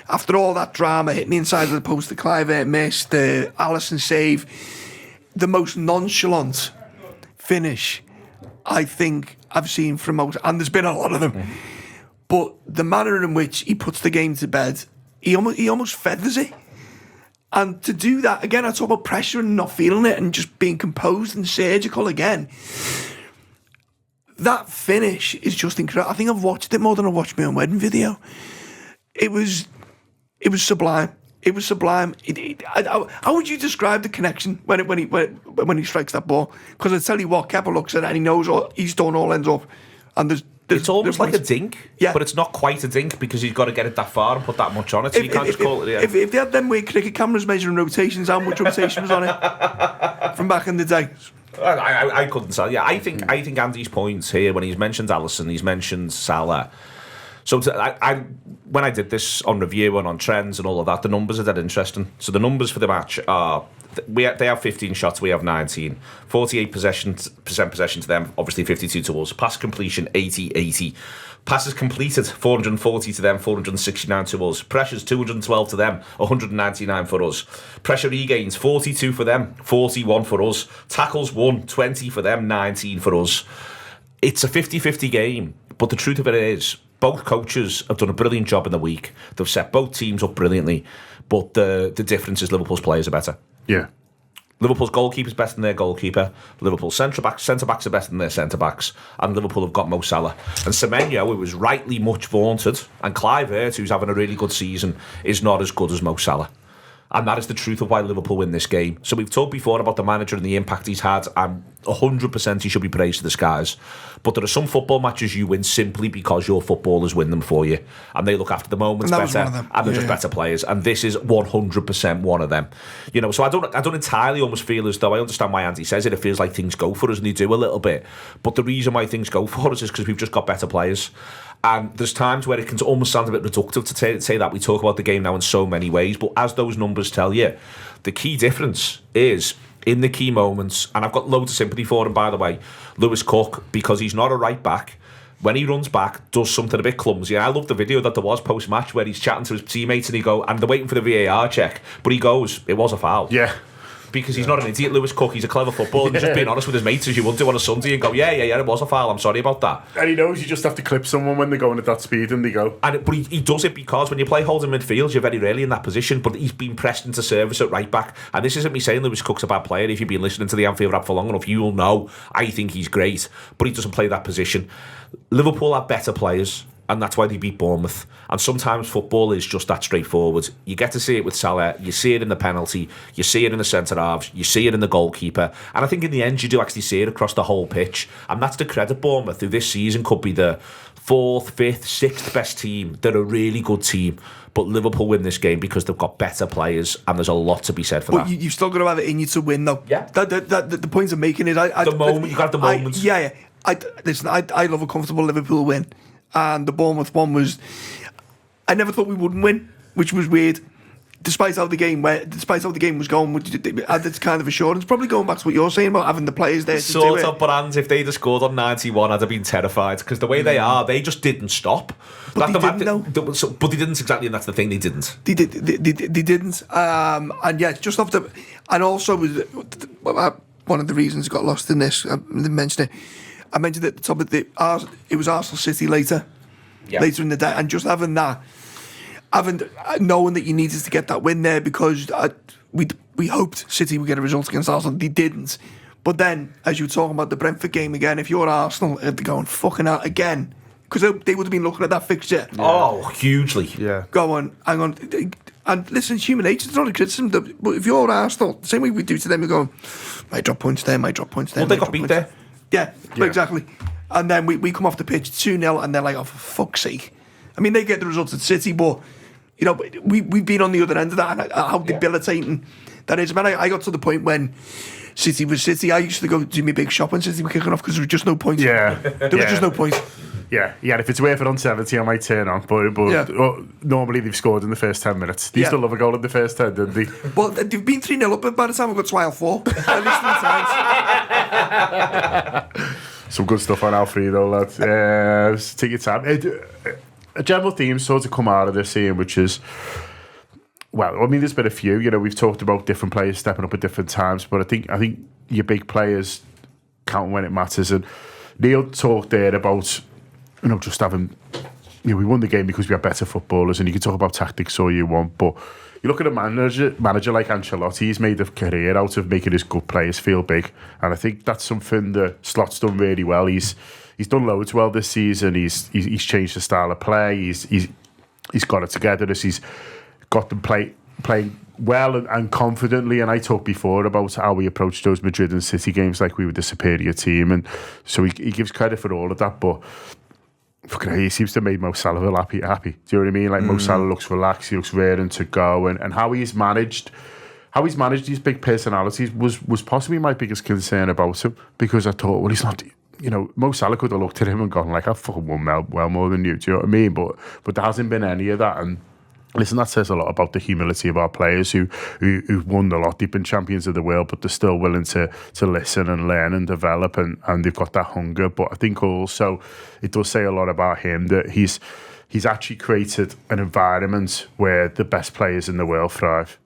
after all that drama, hitting the inside of the post, the Clive missed, the Alisson save, the most nonchalant finish I think I've seen from most, and there's been a lot of them. But the manner in which he puts the game to bed, he almost feathers it. And to do that, again, I talk about pressure and not feeling it and just being composed and surgical again. That finish is just incredible. I think I've watched it more than I watched my own wedding video. It was sublime. It was sublime. How would you describe the connection when he strikes that ball? Because I tell you what, Kepa looks at it and he knows he's done all ends up. And it's almost like a dink, yeah. But it's not quite a dink because he's got to get it that far and put that much on it. So you can't just call it. Yeah. If they had them weird cricket cameras measuring rotations, how much rotation was on it from back in the day? I couldn't tell. Yeah, I think Andy's points here when he's mentioned Alisson, he's mentioned Salah. So when I did this on review and on trends and all of that, the numbers are dead interesting. So the numbers for the match are they have 15 shots, we have 19. 48% possession to them, obviously 52 to us. Pass completion 80-80. Passes completed 440 to them, 469 to us. Pressures 212 to them, 199 for us. Pressure regains 42 for them, 41 for us. Tackles 20 for them, 19 for us. It's a 50-50 game, but the truth of it is both coaches have done a brilliant job in the week. They've set both teams up brilliantly, but the difference is Liverpool's players are better. Yeah. Liverpool's goalkeeper's better than their goalkeeper. Liverpool's centre-backs are better than their centre-backs. And Liverpool have got Mo Salah. And Semenyo, who was rightly much vaunted, and Clive Hurt, who's having a really good season, is not as good as Mo Salah. And that is the truth of why Liverpool win this game. So we've talked before about the manager and the impact he's had. I'm 100% he should be praised to the skies. But there are some football matches you win simply because your footballers win them for you. And they look after the moments better. And they're just better players. And this is 100% one of them. You know, so I don't entirely almost feel as though, I understand why Andy says it, it feels like things go for us, and they do a little bit. But the reason why things go for us is because we've just got better players. And there's times where it can almost sound a bit reductive to say that we talk about the game now in so many ways, but as those numbers tell you, the key difference is in the key moments, and I've got loads of sympathy for him, by the way, Lewis Cook, because he's not a right back. When he runs back, does something a bit clumsy. And I love the video that there was post-match where he's chatting to his teammates and they're waiting for the VAR check, but he goes, it was a foul. Yeah. Because he's not an idiot, Lewis Cook. He's a clever footballer. And just being honest with his mates as you would do on a Sunday and go, yeah, it was a foul. I'm sorry about that. And he knows you just have to clip someone when they're going at that speed and they go. But he does it because when you play holding midfield, you're very rarely in that position. But he's been pressed into service at right back. And this isn't me saying Lewis Cook's a bad player. If you've been listening to the Anfield rap for long enough, you'll know I think he's great. But he doesn't play that position. Liverpool have better players. And that's why they beat Bournemouth. And sometimes football is just that straightforward. You get to see it with Salah, you see it in the penalty, you see it in the centre-halves, you see it in the goalkeeper. And I think in the end you do actually see it across the whole pitch. And that's to credit Bournemouth, who this season could be the 4th, 5th, 6th best team. They're a really good team. But Liverpool win this game because they've got better players, and there's a lot to be said for that. But you've still got to have it in you to win, though. Yeah. The point I'm making is... you got the moments. Listen, I love a comfortable Liverpool win. And the Bournemouth one was, I never thought we wouldn't win, which was weird. Despite how the game was going, it had this kind of assurance. Probably going back to what you're saying about having the players there to do it. Sort of, but if they'd have scored on 91, I'd have been terrified because the way they are, they just didn't stop. But they didn't, but they didn't exactly, and that's the thing. They didn't. They didn't. And yeah, just off the, and also one of the reasons it got lost in this. I didn't mention it. I mentioned at the top of it was Arsenal City later in the day, and just having knowing that you needed to get that win there because we hoped City would get a result against Arsenal. They didn't. But then, as you were talking about the Brentford game again, if you're Arsenal, they're going fucking out again because they would have been looking at that fixture. Yeah. Oh, hugely. Yeah. Go on, hang on. And listen, it's human nature. It's not a criticism. But if you're Arsenal, the same way we do to them, you're going, might drop points there, might drop points there. Well, they got beat there. Yeah, exactly. And then we come off the pitch 2-0 and they're like, oh, for fuck's sake. I mean, they get the results at City, but, you know, we've been on the other end of that and how debilitating that is. Man, I got to the point when City was City, I used to go do my big shop when City were kicking off because there was just no point. Yeah. There was just no point. Yeah, if it's worth it on 70, I might turn on. But normally they've scored in the first 10 minutes. They used to love a goal in the first 10, didn't they? Well, they've been 3-0 up by the time we got to aisle 4. At least 3 times. Some good stuff on Alfredo, lads. Take your time. a general theme sort of come out of this here, which is, well, I mean, there's been a few. You know, we've talked about different players stepping up at different times, but I think your big players count when it matters. And Neil talked there about, you know, just having, you know, we won the game because we had better footballers, and you can talk about tactics all you want, but you look at a manager like Ancelotti, he's made a career out of making his good players feel big, and I think that's something that Slot's done really well. He's done loads well this season. He's changed the style of play. He's got it together. He's got them playing well and confidently. And I talked before about how we approached those Madrid and City games like we were the superior team, and so he gives credit for all of that. But he seems to have made Mo Salah feel happy. Do you know what I mean? Like Mo Salah looks relaxed, he looks raring to go, and how he's managed these big personalities was possibly my biggest concern about him, because I thought, well, he's not. You know, Mo Salah could have looked at him and gone like, I fucking won well more than you. Do you know what I mean? But there hasn't been any of that, and listen, that says a lot about the humility of our players who've won a lot. They've been champions of the world, but they're still willing to listen and learn and develop, and they've got that hunger. But I think also it does say a lot about him that he's actually created an environment where the best players in the world thrive.